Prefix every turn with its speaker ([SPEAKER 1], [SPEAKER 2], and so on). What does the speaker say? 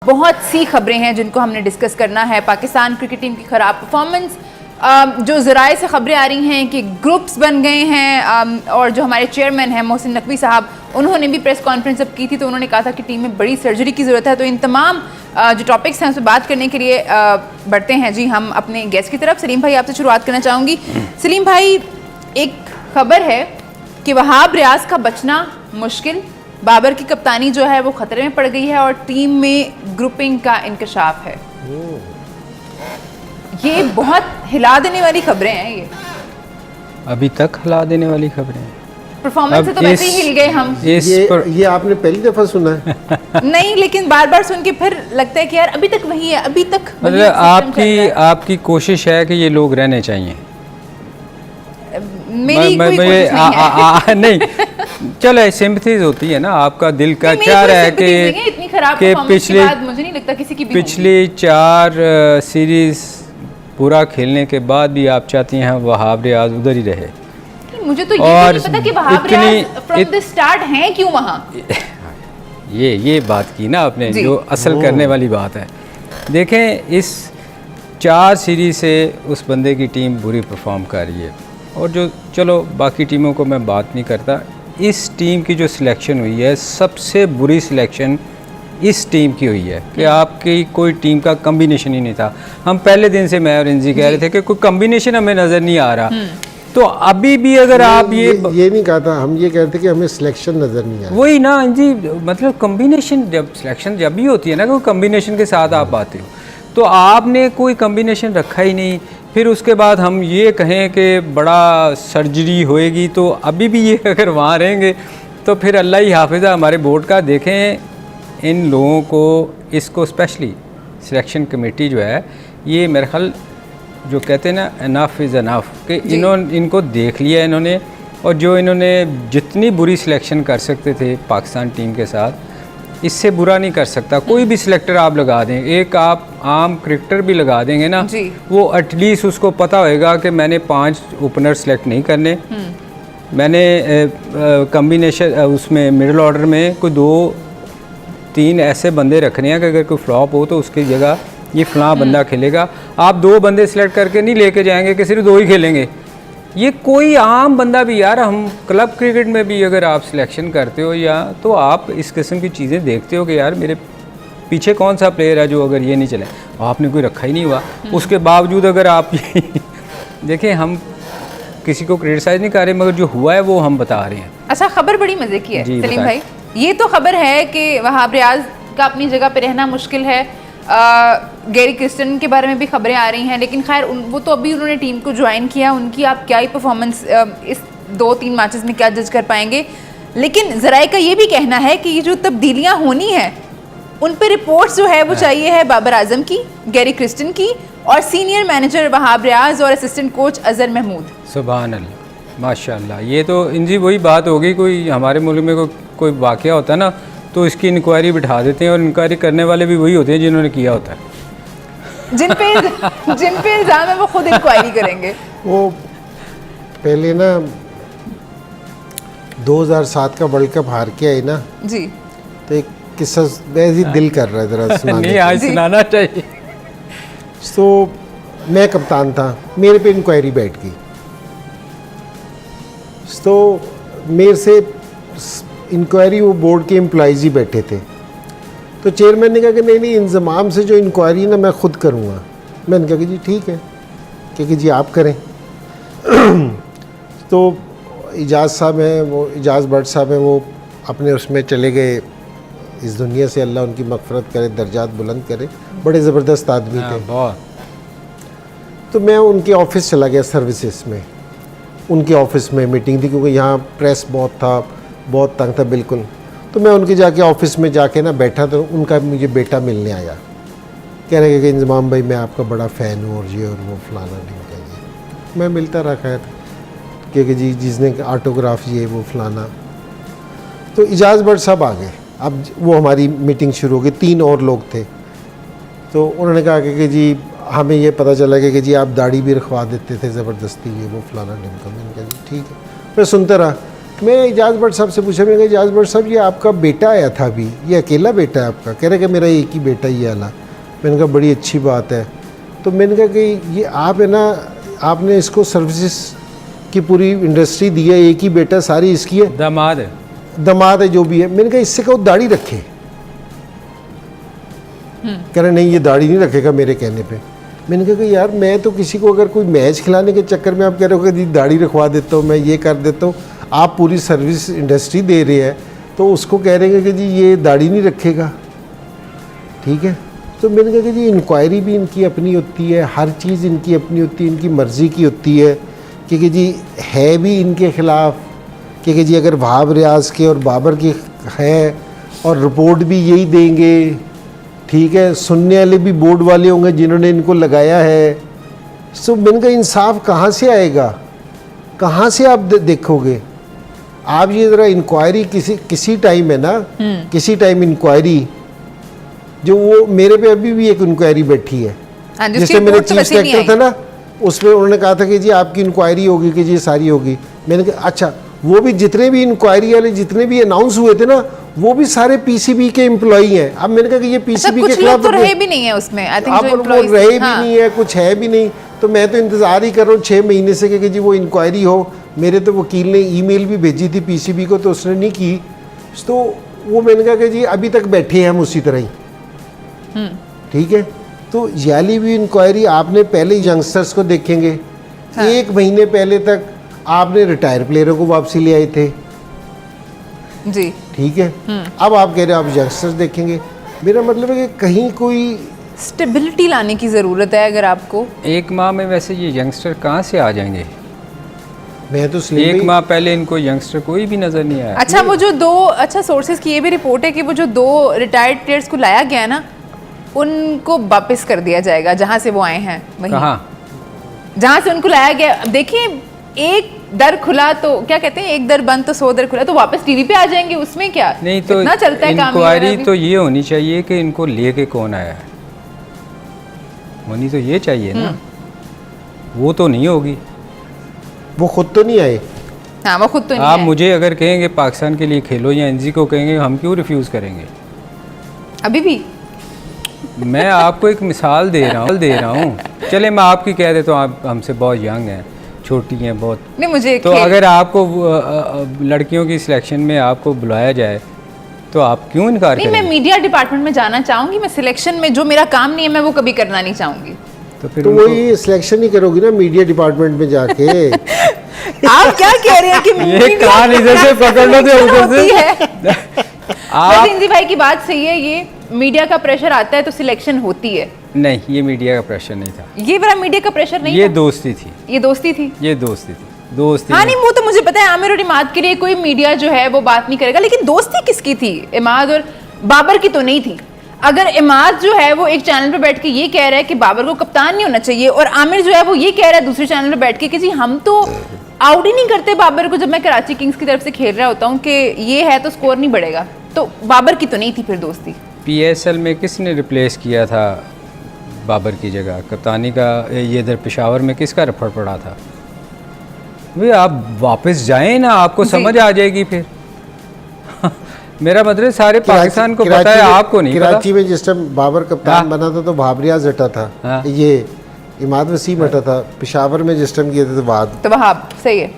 [SPEAKER 1] बहुत सी खबरें हैं जिनको हमने डिस्कस करना है। पाकिस्तान क्रिकेट टीम की ख़राब परफॉर्मेंस, जो ज़राए से खबरें आ रही हैं कि ग्रुप्स बन गए हैं, और जो हमारे चेयरमैन हैं मोहसिन नकवी साहब, उन्होंने भी प्रेस कॉन्फ्रेंस अब की थी तो उन्होंने कहा था कि टीम में बड़ी सर्जरी की ज़रूरत है। तो इन तमाम जो टॉपिक्स हैं उस पर बात करने के लिए बढ़ते हैं जी हम अपने गेस्ट की तरफ। सलीम भाई, आपसे शुरुआत करना चाहूँगी। सलीम भाई, एक खबर है कि वहाब रियाज का बचना मुश्किल, बाबर की कप्तानी जो है वो खतरे में पड़ गई है और टीम में ग्रुपिंग का इंकशाफ है। ये बहुत हिला देने वाली खबरें हैं। ये
[SPEAKER 2] अभी तक हिला देने वाली खबरें हैं।
[SPEAKER 1] परफॉर्मेंस से तो वैसे ही हिल गए हम।
[SPEAKER 3] ये आपने पहली दफा सुना है?
[SPEAKER 1] नहीं, लेकिन बार बार सुन के फिर लगता है कि यार अभी तक वही है, अभी तक
[SPEAKER 2] मतलब आपकी कोशिश है कि ये लोग रहने चाहिए।
[SPEAKER 1] मेरी कोई कोशिश नहीं है।
[SPEAKER 2] नहीं, चलो सिंपैथीज होती है ना, आपका दिल का चाह रहा है कि
[SPEAKER 1] इतनी खराब परफॉर्मेंस के बाद मुझे नहीं लगता किसी की भी
[SPEAKER 2] पिछली 4 सीरीज पूरा खेलने के बाद भी आप चाहती हैं वहाब रियाज उधर ही रहे।
[SPEAKER 1] मुझे तो ये नहीं पता कि Wahab Riaz from the start हैं क्यों वहाँ।
[SPEAKER 2] ये बात की ना आपने, जो असल करने वाली बात है। देखें, इस 4 सीरीज से उस बंदे की टीम बुरी परफॉर्म कर रही है, और जो चलो बाकी टीमों को मैं बात नहीं करता, इस टीम की जो सिलेक्शन हुई है सबसे बुरी सिलेक्शन इस टीम की हुई है कि आपकी कोई टीम का कम्बिनेशन ही नहीं था। हम पहले दिन से मैं और इंजी कह रहे थे कि कोई कम्बिनेशन हमें नज़र नहीं आ रहा। तो अभी भी अगर आप ये
[SPEAKER 3] नहीं कहा था, हम ये कहते कि हमें सिलेक्शन नज़र नहीं आ रहा।
[SPEAKER 2] वही ना जी, मतलब कम्बिनेशन, जब सिलेक्शन जब भी होती है ना, कोई कम्बिनेशन के साथ आप आते हो, तो आपने कोई कम्बिनेशन रखा ही नहीं। फिर उसके बाद हम ये कहें कि बड़ा सर्जरी होएगी, तो अभी भी ये अगर वहाँ रहेंगे तो फिर अल्लाह ही हाफिज़ हमारे बोर्ड का। देखें, इन लोगों को, इसको स्पेशली सिलेक्शन कमेटी जो है, ये मेरे ख्याल जो कहते हैं ना, इनफ इज़ इनफ, कि इनको देख लिया इन्होंने, और जो इन्होंने जितनी बुरी सिलेक्शन कर सकते थे पाकिस्तान टीम के साथ, इससे बुरा नहीं कर सकता कोई भी सिलेक्टर आप लगा दें। एक आप आम क्रिकेटर भी लगा देंगे ना, वो एटलीस्ट उसको पता होएगा कि मैंने 5 ओपनर सेलेक्ट नहीं करने, मैंने कम्बिनेशन उसमें मिडिल ऑर्डर में कोई 2-3 ऐसे बंदे रखने हैं कि अगर कोई फ्लॉप हो तो उसकी जगह ये फ़लाँ बंदा खेलेगा। आप 2 बंदे सेलेक्ट करके नहीं लेके जाएंगे कि सिर्फ 2 ही खेलेंगे। ये कोई आम बंदा भी, यार हम क्लब क्रिकेट में भी अगर आप सिलेक्शन करते हो या, तो आप इस किस्म की चीज़ें देखते हो कि यार मेरे पीछे कौन सा प्लेयर है जो अगर ये नहीं चले, आपने कोई रखा ही नहीं हुआ। उसके बावजूद अगर आप देखें, हम किसी को क्रिटिसाइज़ नहीं कर रहे, मगर जो हुआ है वो हम बता रहे हैं।
[SPEAKER 1] अच्छा, खबर बड़ी मज़े की है सलीम भाई। ये तो खबर है कि वहाब रियाज का अपनी जगह पे रहना मुश्किल है। गैरी क्रिस्टन के बारे में भी खबरें आ रही हैं, लेकिन खैर वो तो अभी उन्होंने टीम को ज्वाइन किया, उनकी आप क्या ही परफॉर्मेंस इस 2-3 मैचेस में क्या जज कर पाएंगे। लेकिन ज़राए का ये भी कहना है कि ये जो तब्दीलियाँ होनी है उन पर रिपोर्ट्स जो है वो चाहिए है बाबर आजम की, गैरी क्रिस्टन की, और सीनियर मैनेजर वहाब रियाज और असिस्टेंट कोच अजहर महमूद।
[SPEAKER 2] सुभान अल्लाह, माशाअल्लाह। ये तो इनजी वही बात होगी, कोई हमारे मुल्क में कोई वाक़या होता है ना, तो इसकी इंक्वायरी बिठा देते हैं, और इंक्वायरी करने वाले भी वही होते हैं जिन्होंने किया होता है।
[SPEAKER 1] जिन पे इल्ज़ाम है वो खुद इंक्वायरी करेंगे।
[SPEAKER 3] वो पहले ना 2007 का वर्ल्ड कप हार के आई ना
[SPEAKER 1] जी,
[SPEAKER 3] तो एक किस्सा वैसे ही दिल कर रहा है ज़रा सुनाने।
[SPEAKER 2] नहीं, आज सुनाना चाहिए।
[SPEAKER 3] तो मैं कप्तान था, मेरे पे इंक्वायरी बैठ गई, तो मेरे से इंक्वायरी वो बोर्ड के एम्प्लॉइज़ ही बैठे थे, तो चेयरमैन ने कहा कि नहीं इंज़माम से जो इंक्वायरी ना मैं ख़ुद करूँगा। मैंने कहा कि जी ठीक है, क्योंकि जी आप करें। तो इजाज़ साहब हैं, वो इजाज़ भट्ट साहब हैं, वो अपने उसमें चले गए इस दुनिया से, अल्लाह उनकी मग़फ़िरत करे, दर्जात बुलंद करे, बड़े ज़बरदस्त आदमी थे। तो मैं उनके ऑफ़िस चला गया सर्विसेज में, उनके ऑफ़िस में मीटिंग थी, क्योंकि यहाँ प्रेस बहुत था, बहुत तंग था बिल्कुल। तो मैं उनके जाके ऑफ़िस में जाके ना बैठा, तो उनका मुझे बेटा मिलने आया, कह रहे कि इंज़माम भाई मैं आपका बड़ा फ़ैन हूँ और ये और वो फलाना नहीं कहिए। मैं मिलता रहा खैर, क्योंकि जी जिसने ऑटोग्राफ ये वो फलाना। तो इजाज़ भट्ट साहब आ गए, अब वो हमारी मीटिंग शुरू हो गई, 3 और लोग थे। तो उन्होंने कहा कि जी हमें ये पता चला कि जी आप दाढ़ी भी रखवा देते थे ज़बरदस्ती, ये वो फलाना ढिमका। मैंने कहा जी ठीक है, मैं सुनता रहा। मैं इजाज़ भट्ट साहब से पूछा, मैंने कहा इजाज़ भट्ट साहब ये आपका बेटा आया था अभी, ये अकेला बेटा है आपका? कह रहे कि मेरा एक ही बेटा ही आला। मैंने कहा बड़ी अच्छी बात है। तो मैंने कहा कि ये आप है ना, आपने इसको सर्विसेज की पूरी इंडस्ट्री दी है, एक ही बेटा सारी इसकी है,
[SPEAKER 2] दामाद है,
[SPEAKER 3] दामाद है जो भी है। मैंने कहा इससे कहो दाढ़ी रखे। कह रहे नहीं ये दाढ़ी नहीं रखेगा मेरे कहने पे। मैंने कहा कि यार मैं तो किसी को अगर कोई मैच खिलाने के चक्कर में आप कह रहे हो कि दाढ़ी रखवा देता हूँ, मैं ये कर देता हूँ, आप पूरी सर्विस इंडस्ट्री दे रहे हैं तो उसको कह रहे हैं कि जी ये दाढ़ी नहीं रखेगा, ठीक है। तो मैंने कहा कि जी इंक्वायरी भी इनकी अपनी होती है, हर चीज़ इनकी अपनी होती है, इनकी मर्ज़ी की होती है कि जी है भी इनके ख़िलाफ़ कि जी अगर वहाब रियाज के और बाबर की है और रिपोर्ट भी यही देंगे, ठीक है। सुनने वाले भी बोर्ड वाले होंगे जिन्होंने इनको लगाया है। सो मैंने कहा इंसाफ कहाँ से आएगा, कहाँ से आप देखोगे? आप ये ज़रा इंक्वायरी किसी टाइम है ना, किसी टाइम इंक्वायरी जो वो मेरे पे अभी भी एक इंक्वायरी बैठी है, जिससे मेरे चीफ सेक्रेटरी था ना, उसमें उन्होंने कहा था कि जी आपकी इंक्वायरी होगी, कि जी सारी होगी। मैंने कहा अच्छा, वो भी जितने भी इंक्वायरी वाले जितने भी अनाउंस हुए थे ना, वो भी सारे पीसीबी के एम्प्लॉई हैं। अब मैंने कहा कि ये पीसीबी के खिलाफ
[SPEAKER 1] तो रहे भी नहीं है उसमें, आई थिंक
[SPEAKER 3] वो रहे भी नहीं है, कुछ है भी नहीं। तो मैं तो इंतज़ार ही कर रहा हूँ 6 महीने से कि जी वो इंक्वायरी हो। मेरे तो वकील ने ईमेल भी भेजी थी पीसीबी को, तो उसने नहीं की। तो वो मैंने कहा कि जी अभी तक बैठे हैं हम उसी तरह ही, ठीक है। तो याली भी इंक्वायरी आपने पहले यंगस्टर्स को देखेंगे, 1 महीने पहले तक आपने रिटायर प्लेयरों को वापसी ले आए थे
[SPEAKER 1] जी,
[SPEAKER 3] ठीक है। अब आप कह रहे हो आप यंगस्टर्स देखेंगे। मेरा मतलब है कि कहीं कोई
[SPEAKER 1] स्टेबिलिटी लाने की ज़रूरत है। अगर आपको
[SPEAKER 2] 1 माह में वैसे ये यंगस्टर कहाँ से आ जाएंगे?
[SPEAKER 3] मैं तो
[SPEAKER 2] 1 माह पहले इनको यंगस्टर कोई भी नज़र नहीं आया।
[SPEAKER 1] अच्छा, वो जो 2 अच्छा सोर्सेज की ये भी रिपोर्ट है कि वो जो 2 रिटायर्ड प्लेयर्स को लाया गया ना, उनको वापस कर दिया जाएगा जहाँ से वो आए हैं, वहीं
[SPEAKER 2] कहाँ?
[SPEAKER 1] जहाँ से उनको लाया गया। अब देखिए, एक दर खुला तो क्या कहते हैं, एक दर बंद तो 100 दर खुला, तो वापस टीवी पे आ जाएंगे, उसमें क्या?
[SPEAKER 2] नहीं तो
[SPEAKER 1] इतना चलता है काम।
[SPEAKER 2] इंक्वायरी तो ये होनी चाहिए कि इनको लेके कौन आया है, होनी तो ये चाहिए ना। वो तो नहीं होगी,
[SPEAKER 3] वो खुद तो नहीं आए।
[SPEAKER 1] हाँ, वो खुद तो नहीं
[SPEAKER 2] आप
[SPEAKER 1] है।
[SPEAKER 2] मुझे अगर कहेंगे पाकिस्तान के लिए खेलो या एनजी को कहेंगे, हम क्यों रिफ्यूज़ करेंगे?
[SPEAKER 1] अभी भी
[SPEAKER 2] मैं आपको एक मिसाल दे रहा हूँ। चले मैं आपकी कह देता हूँ, आप हमसे बहुत यंग हैं, छोटी हैं बहुत।
[SPEAKER 1] नहीं, मुझे
[SPEAKER 2] तो अगर आपको लड़कियों की सिलेक्शन में आपको बुलाया जाए तो आप क्यों इनकार
[SPEAKER 1] नहीं,
[SPEAKER 2] करेंगे?
[SPEAKER 1] मैं मीडिया डिपार्टमेंट में जाना चाहूंगी। मैं सिलेक्शन में जो मेरा काम नहीं है मैं वो कभी करना नहीं चाहूंगी।
[SPEAKER 2] तो फिर
[SPEAKER 3] तो वही सिलेक्शन ही करोगी ना मीडिया डिपार्टमेंट में जाके।
[SPEAKER 1] आप क्या कह रहे हैं कि
[SPEAKER 2] ये कान इधर से पकड़ लो तो उधर से
[SPEAKER 1] आप इंजी भाई की बात सही है, ये मीडिया का प्रेशर आता है तो सिलेक्शन होती है।
[SPEAKER 2] नहीं, ये मीडिया का प्रेशर नहीं था,
[SPEAKER 1] ये बड़ा मीडिया का प्रेशर नहीं
[SPEAKER 2] ये
[SPEAKER 1] था।
[SPEAKER 2] दोस्ती थी,
[SPEAKER 1] ये दोस्ती थी,
[SPEAKER 2] ये दोस्ती थी, दोस्ती।
[SPEAKER 1] हाँ नहीं, वो तो मुझे पता है, आमिर और इमाद के लिए कोई मीडिया जो है वो बात नहीं करेगा, लेकिन दोस्ती किसकी थी? इमाद और बाबर की तो नहीं थी। अगर इमाद जो है वो एक चैनल पे बैठ के ये कह रहा है कि बाबर को कप्तान नहीं होना चाहिए, और आमिर जो है वो ये कह रहा है दूसरे चैनल पे बैठ के कि जी हम तो आउट ही नहीं करते बाबर को जब मैं कराची किंग्स की तरफ से खेल रहा होता हूँ, कि ये है तो स्कोर नहीं बढ़ेगा। तो बाबर की तो नहीं थी फिर दोस्ती।
[SPEAKER 2] PSL में किसने रिप्लेस किया था बाबर की जगह? कप्तानी का ये इधर पेशावर में किसका रफड़ पड़ा था? भाई आप वापस जाएं ना, आपको समझ आ जाएगी फिर। मेरा मतलब सारे पाकिस्तान को पता है, आपको नहीं पता।
[SPEAKER 3] कराची में जिस टाइम बाबर कप्तान बना था तो भाबरियाज हटा था,
[SPEAKER 2] हाँ।
[SPEAKER 3] ये इमाद वसीम हटा था। पेशावर में जिस टाइम किया था तो
[SPEAKER 1] वहाब सही है।